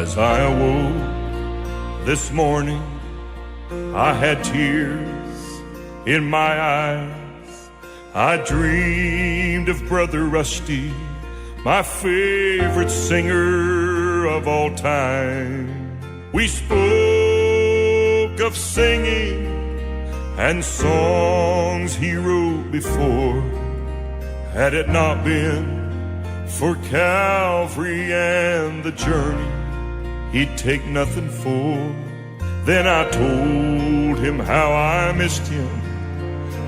As I awoke this morning, I had tears in my eyes. I dreamed of Brother Rusty, my favorite singer of all time. We spoke of singing and songs he wrote before. Had it not been for Calvary and the journey he'd take nothing for. Then I told him how I missed him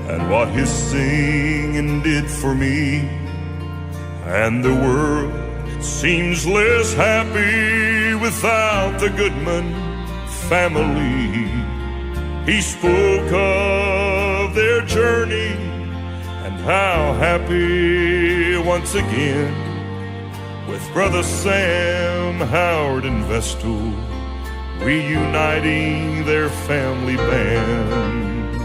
and what his singing did for me. And the world seems less happy without the Goodman family. He spoke of their journey and how happy once again with Brother Sam, Howard, and Vestal reuniting their family band.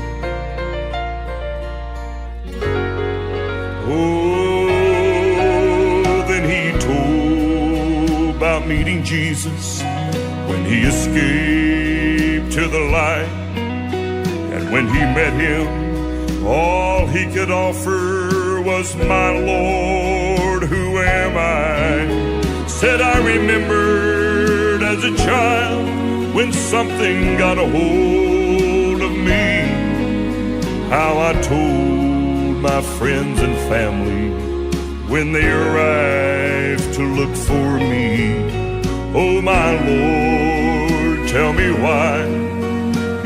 Oh, then he told about meeting Jesus when he escaped to the light. And when he met him, all he could offer was, "My Lord, who am I?" Said, "I remembered as a child when something got a hold of me, how I told my friends and family when they arrived to look for me. Oh, my Lord, tell me why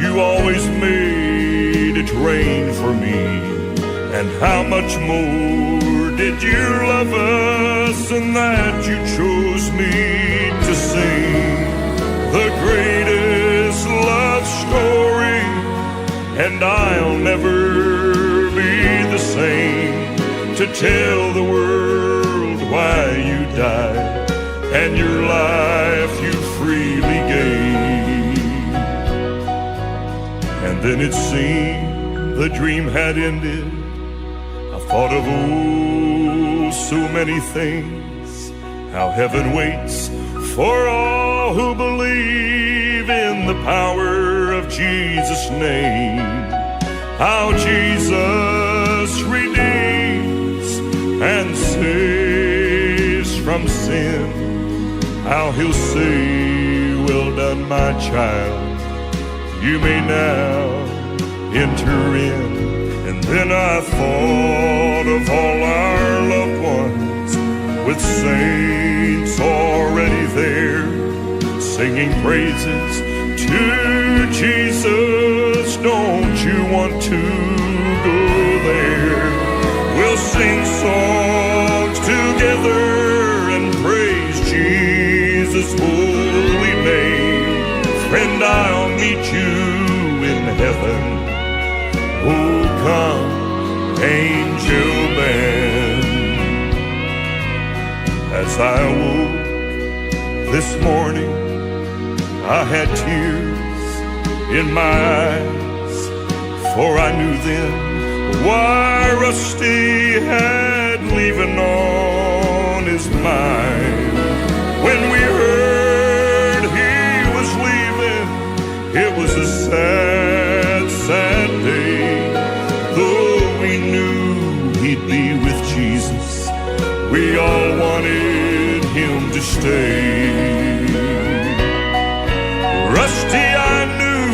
you always made it rain for me, and how much more did you love us, and that you chose me to sing the greatest love story, and I'll never be the same to tell the world why you died and your life you freely gave." And then it seemed the dream had ended. I thought of so many things, how heaven waits for all who believe in the power of Jesus' name, how Jesus redeems and saves from sin, how he'll say, "Well done, my child, you may now enter in." And then I thought of all our loved ones with saints already there, singing praises to Jesus. Don't you want to go there? We'll sing songs together and praise Jesus' holy name. Friend, I'll meet you in heaven. Oh, come, angel band. As I awoke this morning, I had tears in my eyes, for I knew then why Rusty had leaving on his mind. When we heard he was leaving, it was a sad, sad day. Though we knew he'd be with Jesus, we all wanted him to stay. Rusty, I knew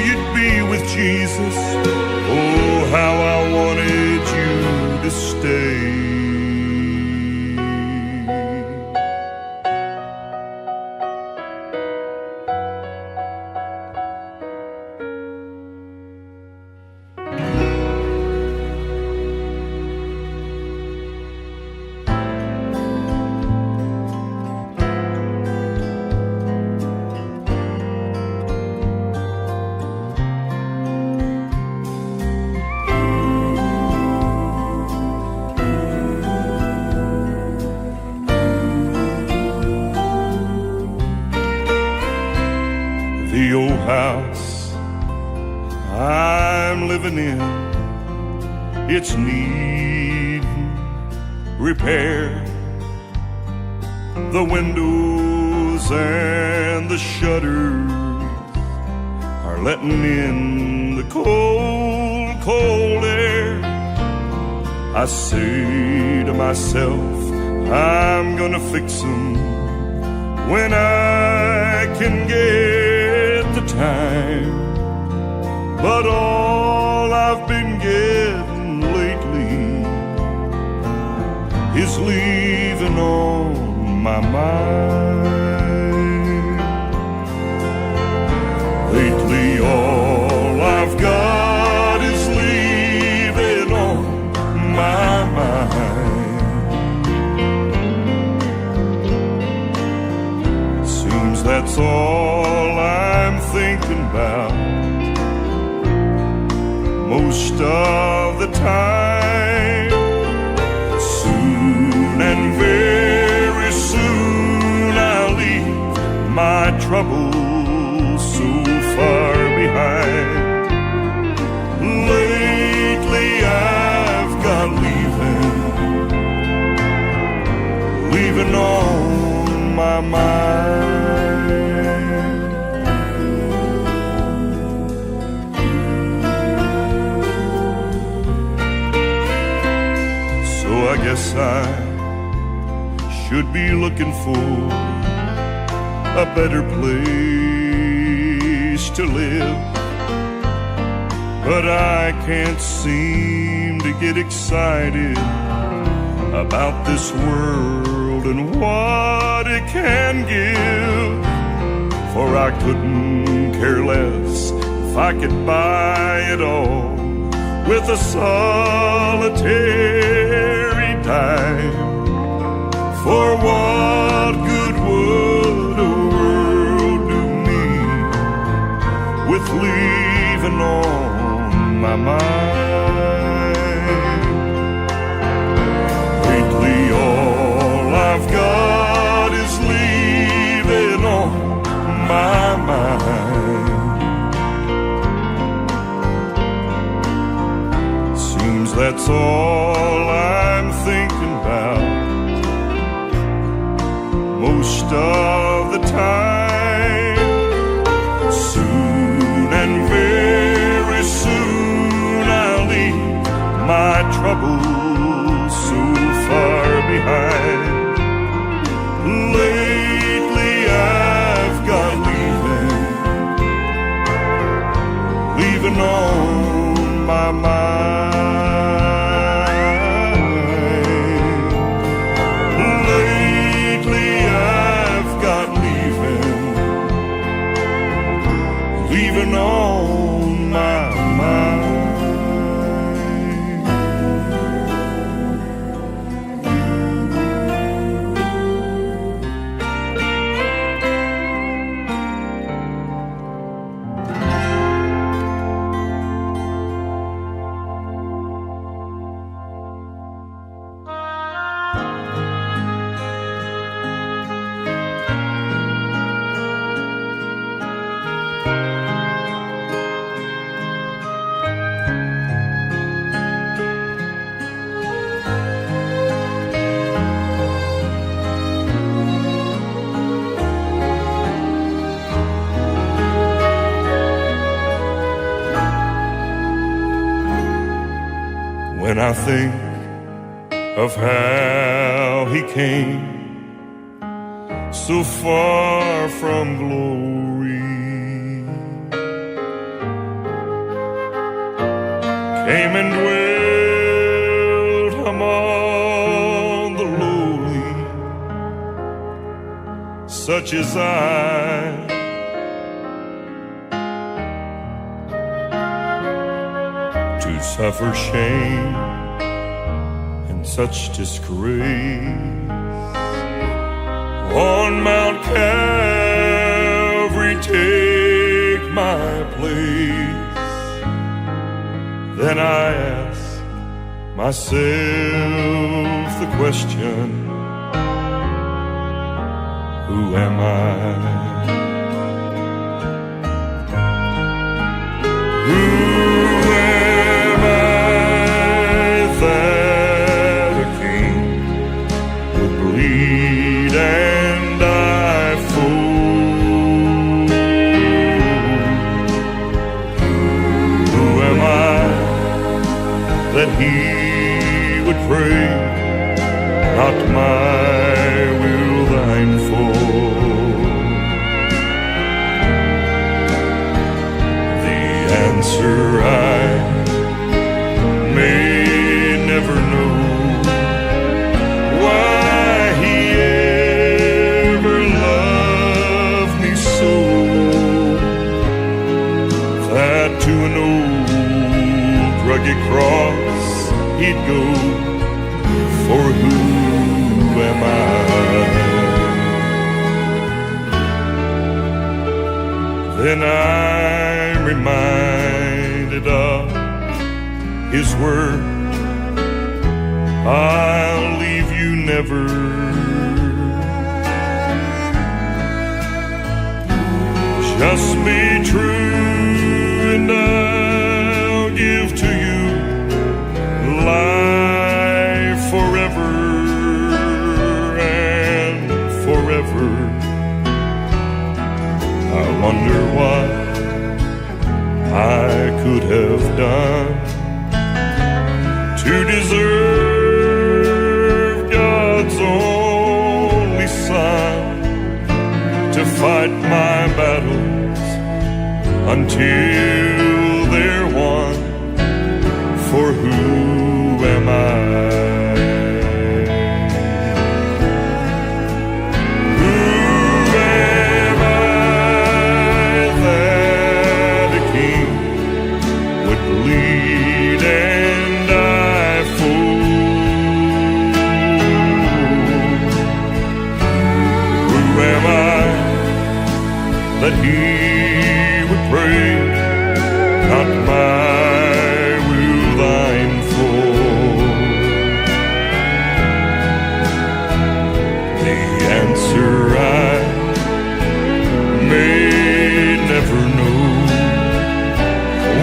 you'd be with Jesus. Oh, how I wanted you to stay. The old house I'm living in, it's needing repair. The windows windows and the shutters are letting in the cold, cold air. I say to myself, I'm gonna fix 'em when I can get the time. But all I've been getting lately is leaving on my mind. Lately all I've got is leaving on my mind. Seems that's all I'm thinking about most of the time. Soon and very soon I'll leave my troubles so far behind. Lately I've got leaving on my mind. So I guess I should be looking for a better place to live, but I can't seem to get excited about this world and what it can give. For I couldn't care less if I could buy it all with a solitary dime. For what good would a world do me with leaving on my mind? Lately all I've got is leaving on my mind. Seems that's all I'm thinking about most of the time. Soon and very soon I'll leave my troubles so far behind. Lately I've got leaving on my mind. Lately I've got leaving on my mind. When I think of how he came so far from glory, came and dwelt among the lowly, such as I, to suffer shame and such disgrace. On Mount Calvary take my place. Then I ask myself the question, who am I? Who am I that a king would bleed and die for my will thine fold. The answer I may never know, why he ever loved me so, that to an old rugged cross he'd go. For who am I? Then I'm reminded of his word, I'll leave you never. Just be true and I'll give to you life forever and forever. I wonder what I could have done to deserve God's only Son to fight my battles until they're won. For who am I? Who am I that a king would bleed and die for? Who am I that he would pray, not my will thine fold? The answer I may never know,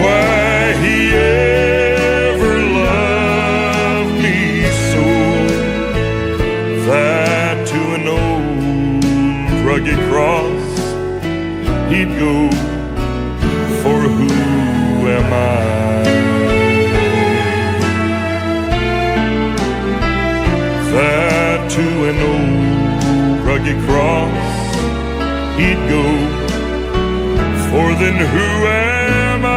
why he ever loved me so, that to an old rugged cross he'd go. For who am I? That to an old rugged cross he'd go. For then who am I?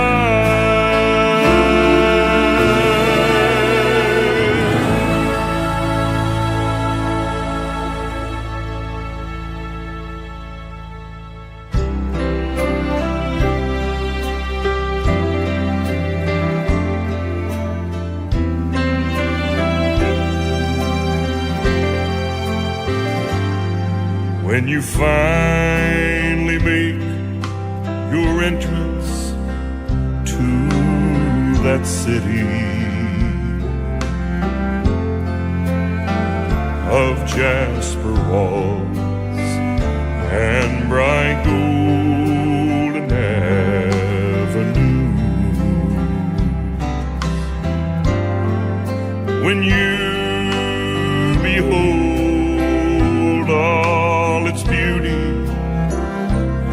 When you finally make your entrance to that city of jasper walls and bright golden avenues, when you behold all its beauty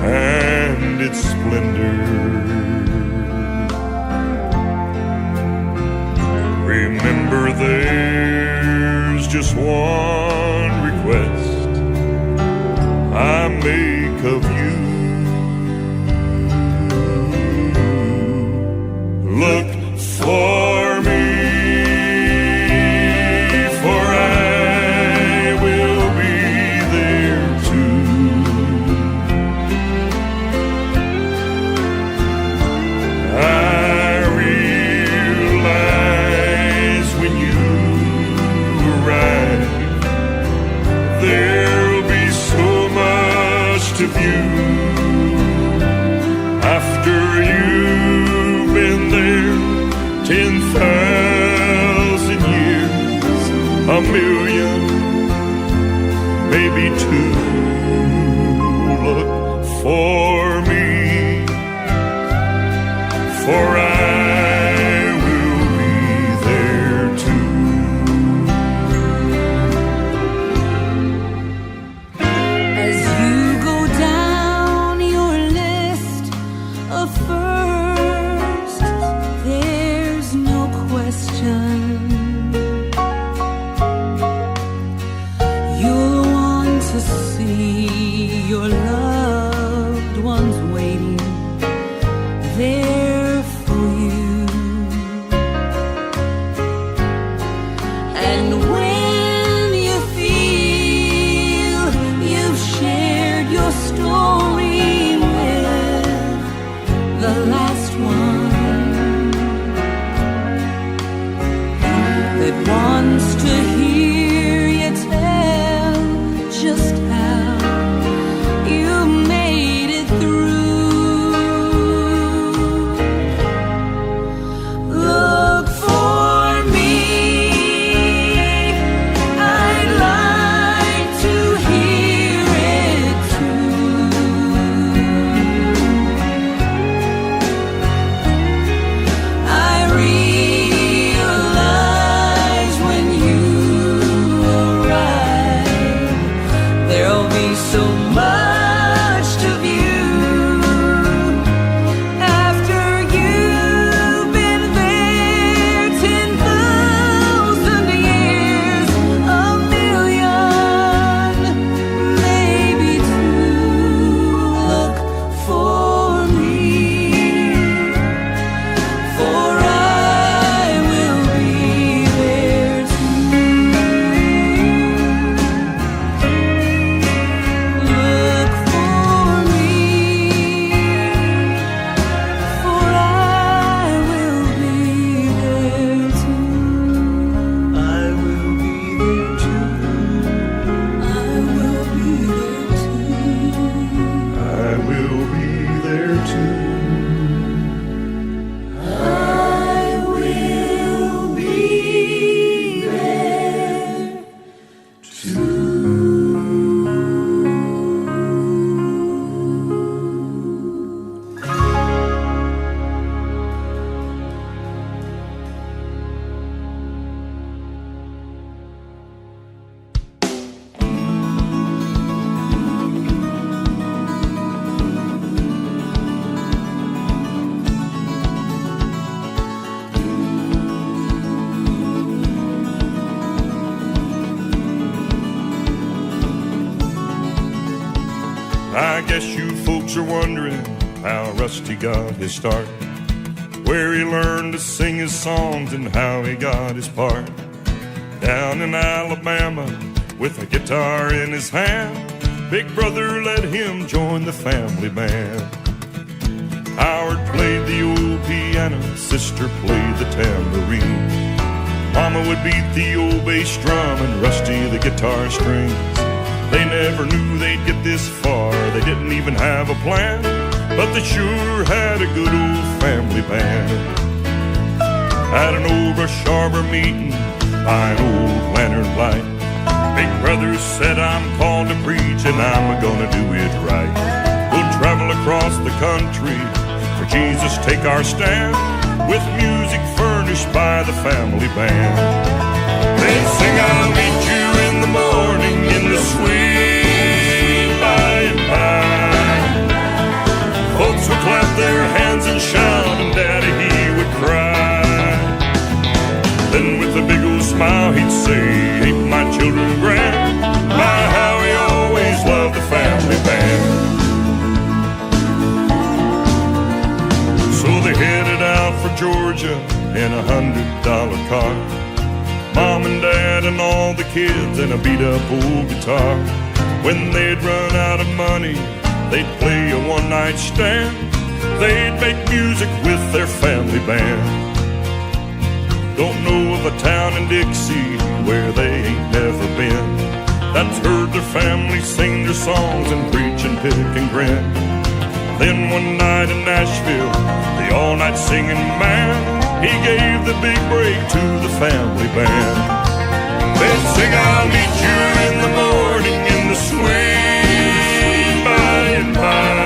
and its splendor, remember there's just one request I make of you. Look for me, for I will be there too. I realize when you arrive, there'll be so much to view. After you've been there 10,000 years, a million, maybe two. Look for me, for I will be there too. As you go down your list of first, there's no question so much to view. After you've been there 10,000 years, a million, maybe two, look for me, for I will be there too. Look for me, for I will be there too. I will be there too. I will be there too. I will be there too. I will be there too. I guess you folks are wondering how Rusty got his start, where he learned to sing his songs and how he got his part. Down in Alabama with a guitar in his hand, Big Brother let him join the family band. Howard played the old piano, Sister played the tambourine. Mama would beat the old bass drum and Rusty the guitar strings. They never knew they'd get this far, they didn't even have a plan, but they sure had a good old family band. At an old brush arbor meeting by an old lantern light, Big Brother said, I'm called to preach and I'm gonna do it right. We'll travel across the country, for Jesus take our stand, with music furnished by the family band. They sing, I'll meet you in the morning in the sweet by and by. Folks would clap their hands and shout, and Daddy, he would cry. Then with a big old smile he'd say, ain't my children grand? My, how he always loved the family band. So they headed out for Georgia in a $100 car. Mom and Dad and all the kids and a beat-up old guitar. When they'd run out of money, they'd play a one-night stand. They'd make music with their family band. Don't know of a town in Dixie where they ain't never been, that's heard their family sing their songs and preach and pick and grin. Then one night in Nashville, the all-night singing man, he gave the big break to the family band. They'd sing, I'll meet you in the morning in the sweet by and by.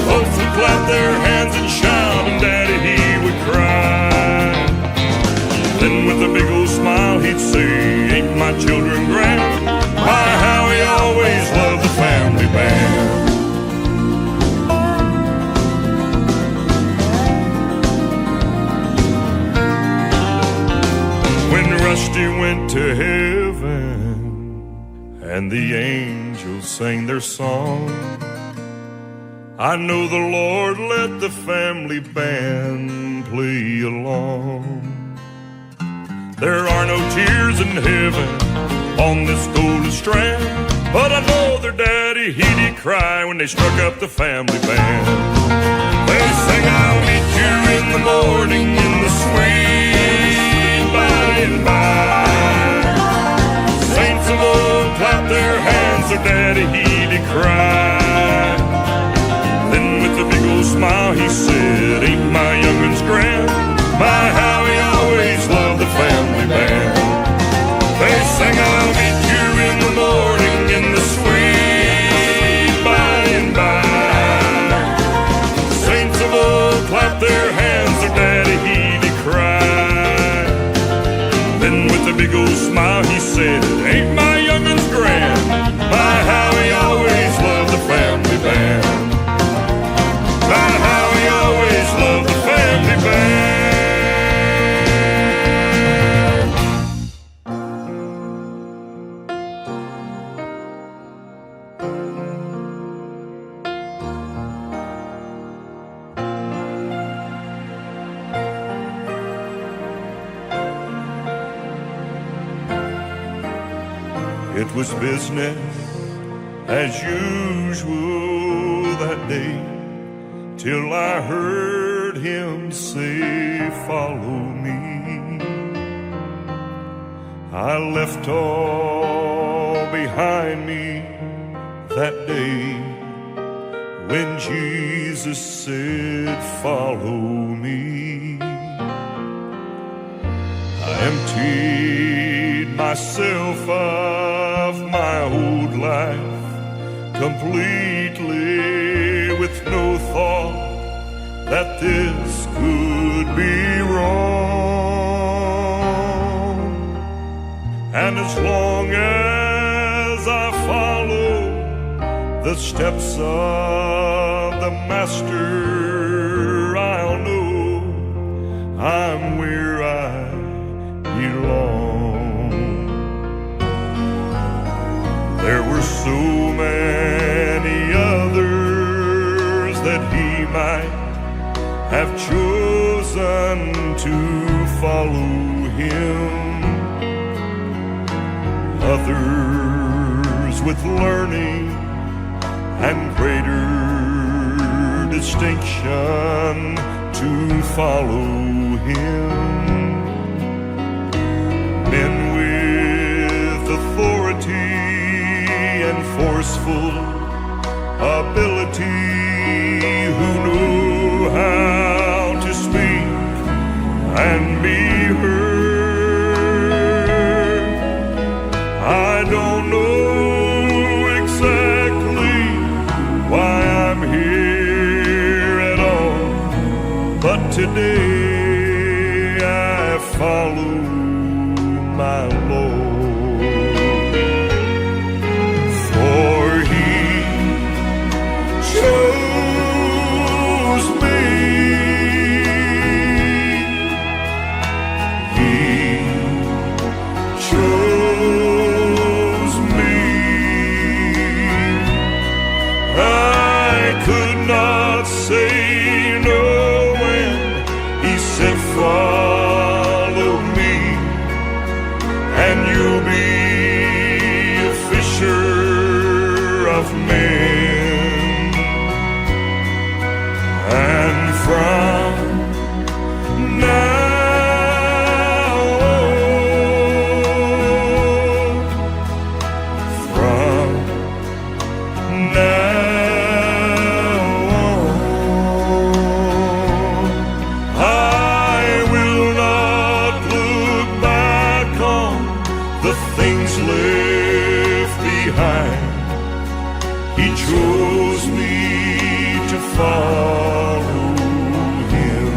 Folks would clap their hands and shout, and Daddy, he would cry. Then with a big old smile he'd say, ain't my children grand? My, how he always loved the family band. Rusty went to heaven and the angels sang their song, I know the Lord let the family band play along. There are no tears in heaven on this golden strand, but I know their daddy, he'd cry when they struck up the family band. They sang, I'll meet you in the morning in the sweet by and by. Saints of old clap their hands, their daddy, he'd cry. Then with a big old smile he said, ain't my young'uns grand? My, how he always loved the family band. They sang, I'll meet you in the morning in the sweet by and by. Saints of old clap their hands, their daddy, he'd cry. Then with a big old smile he said, ain't my young'uns grand? My, It was business as usual that day, till I heard him say, follow me. I left all behind me that day when Jesus said, follow me. I emptied myself of my old life completely, with no thought that this could be wrong. And as long as I follow the steps of the Master, I'll know I'm where I belong. There were so many others that he might have chosen to follow him, others with learning and greater distinction to follow him, men with authority and forceful ability, who know how to speak and be heard. I don't know exactly why I'm here at all, but today I follow my Lord. For he chose me, he chose me. I could not say no when he said, follow me, and you'll be a fisher of men. And from now on, from now on, I will not look back on the things left behind. He chose me to follow him.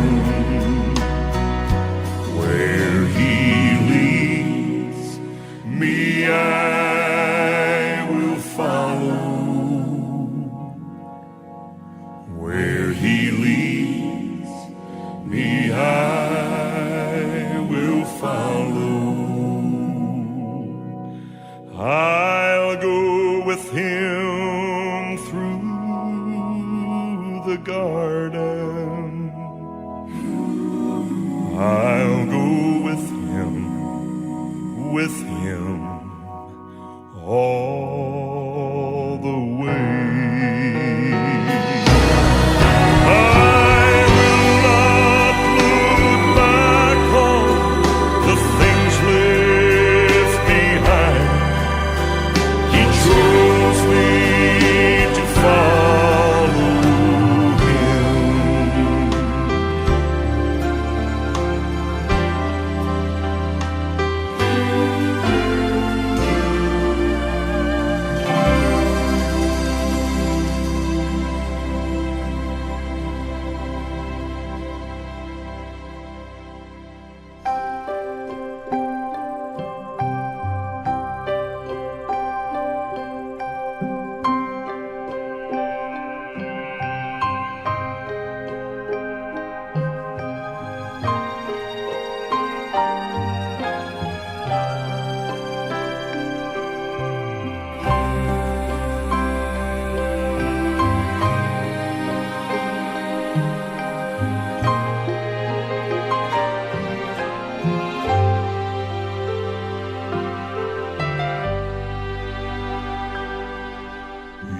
Where he leads me, I will follow. Where he leads me, I will follow. I'll go with him through the garden. I'll go with him all the way. I will not look back on the things left behind. He chose me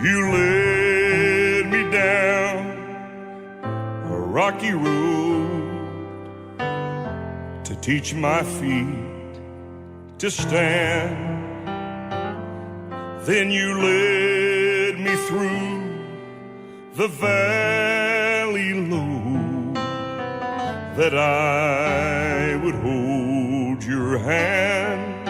You led me down a rocky road to teach my feet to stand. Then you led me through the valley low, that I would hold your hand.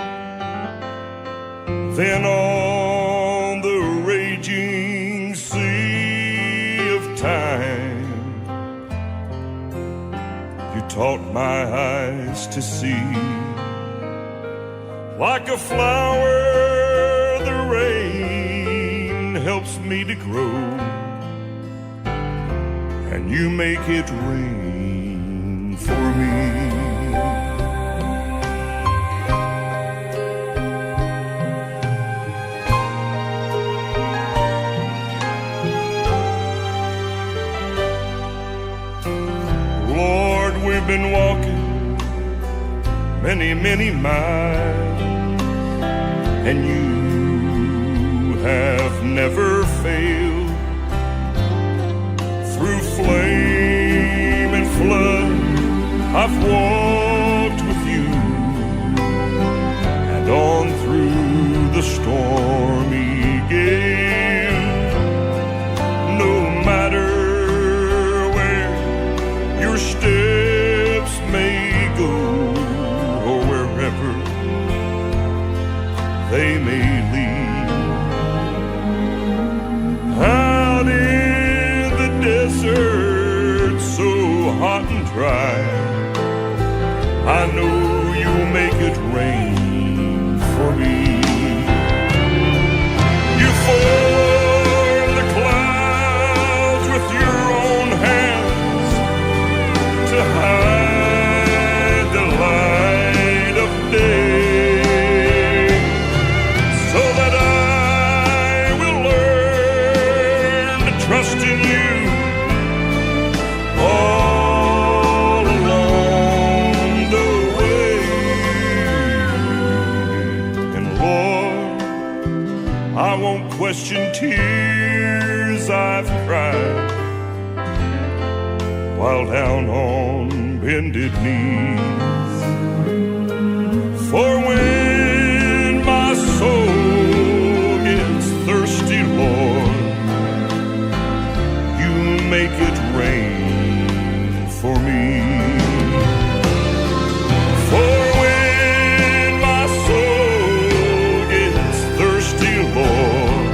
Then on the raging sea of time, you taught my eyes to see. Like a flower, the rain helps me to grow, and you make it rain for me. Lord, we've been walking many, many miles, and you have never failed. Through flame and flood, I've walked with you, and on through the stormy gale. No matter where your steps may go, or wherever they may lead, out in the desert so hot and dry, I know you'll make it rain for me. You form the clouds with your own hands to hide the light of day, so that I will learn to trust in you all along the way. And Lord, I won't question tears I've cried while down on bended knees. For when my soul gets thirsty, Lord, you make it rain for me. For when my soul gets thirsty, Lord,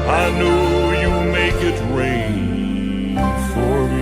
I know you make it rain for me.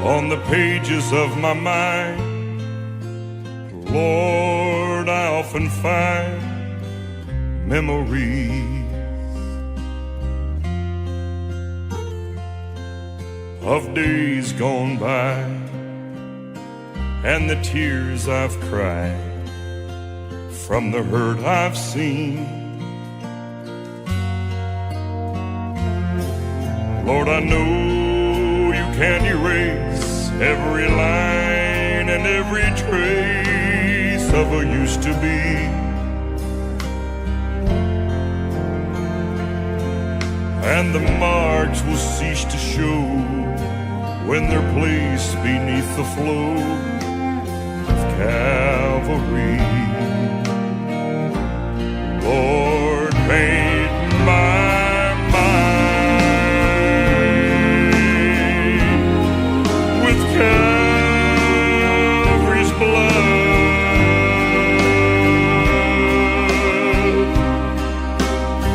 On the pages of my mind, Lord, I often find memories of days gone by, and the tears I've cried from the hurt I've seen. Lord, I know you can erase every line and every trace of a used to be. And the marks will cease to show when they're placed beneath the flow of Calvary. Lord, paint my mind with Calvary's blood.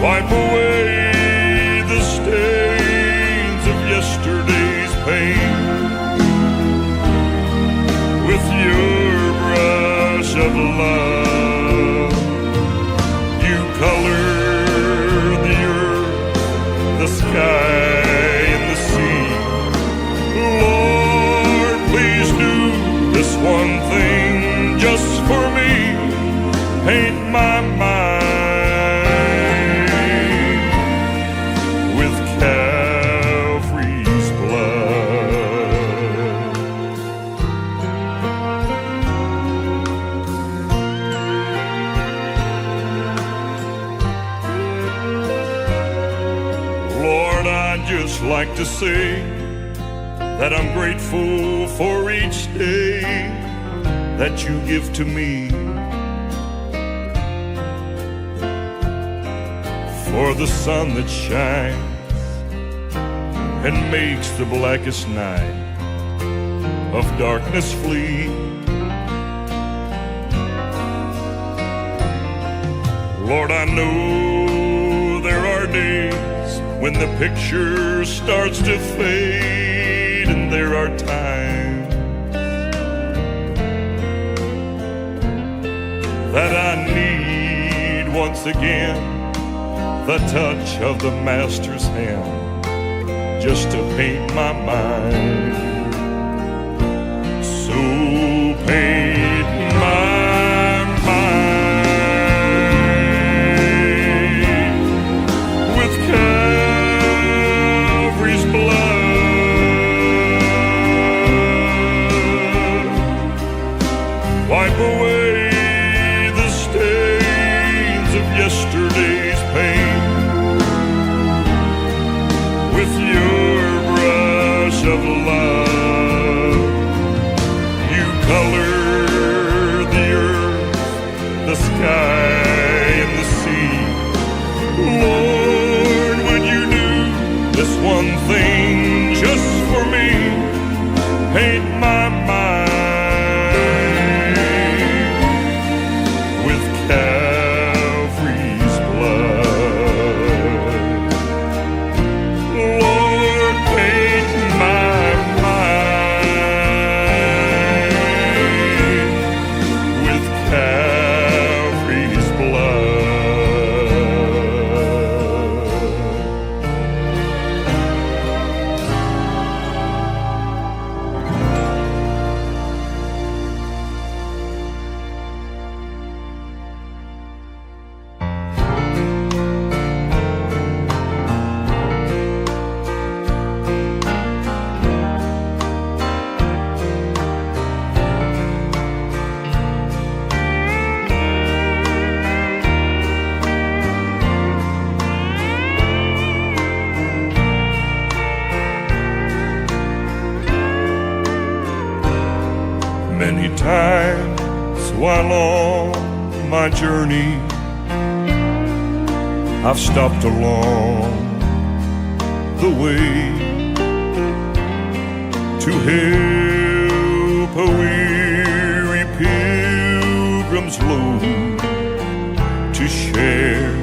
Wipe away the stains of yesterday's pain with your brush of love. just like to say that I'm grateful for each day that you give to me, for the sun that shines and makes the blackest night of darkness flee. Lord, I know there are days when the picture starts to fade, and there are times that I need once again the touch of the Master's hand just to paint my mind. So paint my mind with Calvary's blood. Wipe away the stains of yesterday's pain with your brush of love. You color the earth, the sky, and the sea. Lord, would you do this one thing just for me? Paint my mind with Calvary's blood. Lord, paint my mind with Calvary's blood. Many times while on my journey, I've stopped along the way to help a weary pilgrim's load, to share.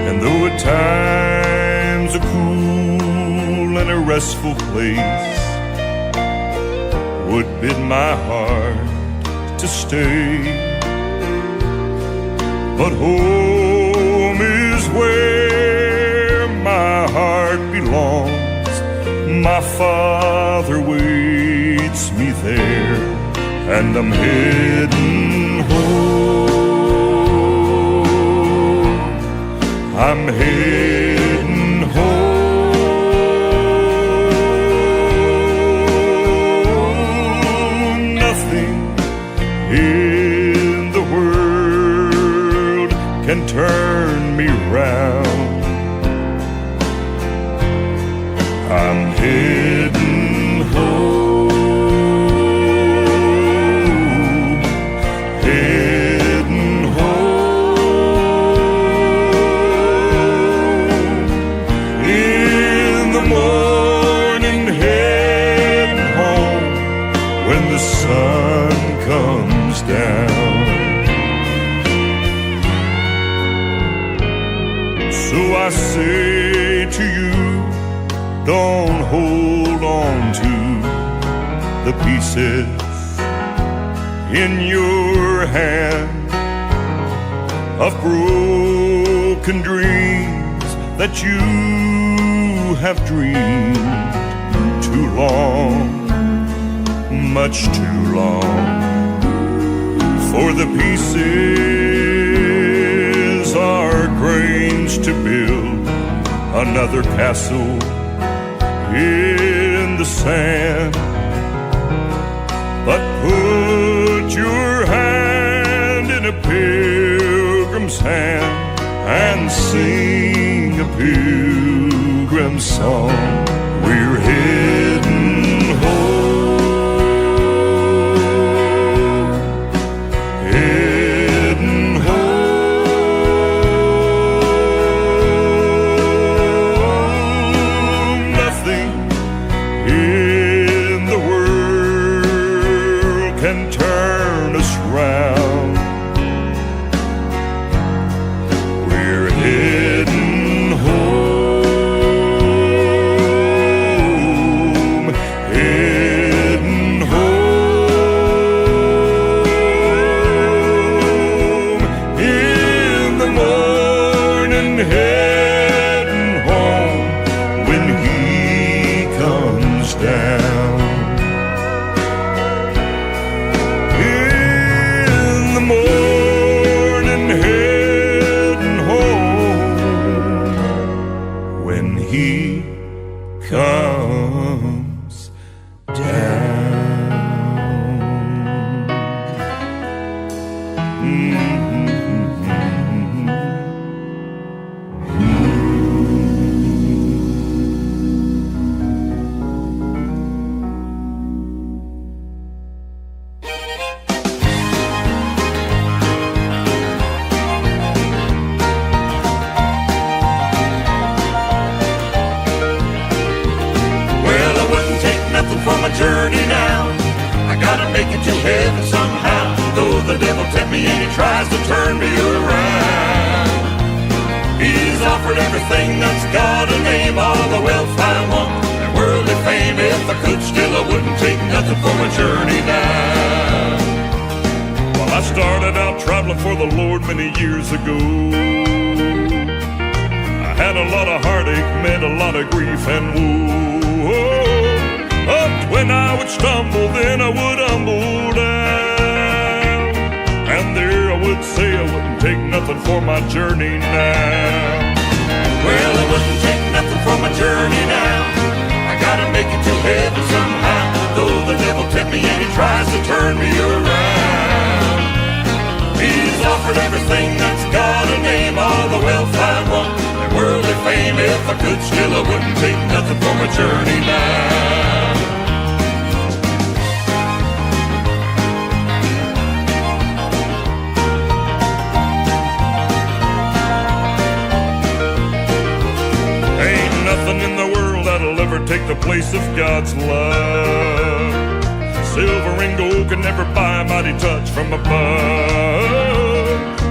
And though at times a cool and a restful place would bid my heart to stay, but home is where my heart belongs. My Father waits me there, and I'm heading home. I'm heading home. Nothing in the world can turn me round. I'm heading home, heading home. In the morning, heading home when the sun comes down. So I say to you, don't hold on to the pieces in your hand of broken dreams that you have dreamed too long, much too long. For the pieces are grains to build another castle in the sand. But put your hand in a pilgrim's hand and sing a pilgrim song. We're heading home, heading home. Nothing in the world can turn us round. We're heading home, heading home. In the morning, heading home when he comes down. In the morning, heading home when he comes down. Well, I wouldn't take nothing for my journey now. I gotta make it to heaven somehow. Though the devil tempt me and he tries to turn me around. He's offered everything that's got a name, all the wealth I want, and worldly fame. If I could still, I wouldn't take nothing for my journey now. Well, I started out traveling for the Lord many years ago. I had a lot of heartache, met a lot of grief and woe. Up when I would stumble, then I would humble down, and there I would say I wouldn't take nothing for my journey now. Well, I wouldn't take nothing for my journey now. I gotta make it to heaven somehow. Though the devil tempt me and he tries to turn me around. He's offered everything that's got a name, all the wealth I want, and worldly fame. If I could still, I wouldn't take nothing for my journey now. Ain't nothing in the world that'll ever take the place of God's love. Silver and gold can never buy a mighty touch from above.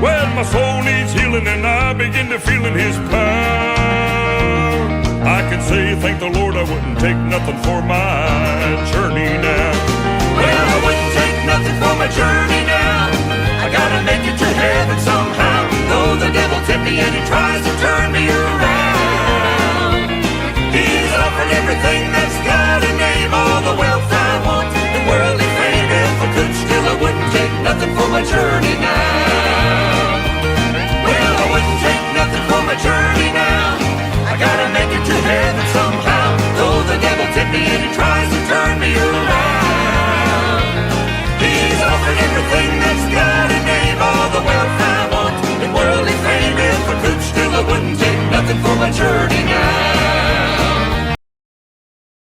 When my soul needs healing and I begin to feel in his power, I can say thank the Lord, I wouldn't take nothing for my journey now. Well, I wouldn't take nothing for my journey now. I gotta make it to heaven somehow. Though the devil tempt me and he tries to turn me around. He's offered everything that's got a name, all the wealth I want, and worldly fame. If I could still, I wouldn't take nothing for my journey now.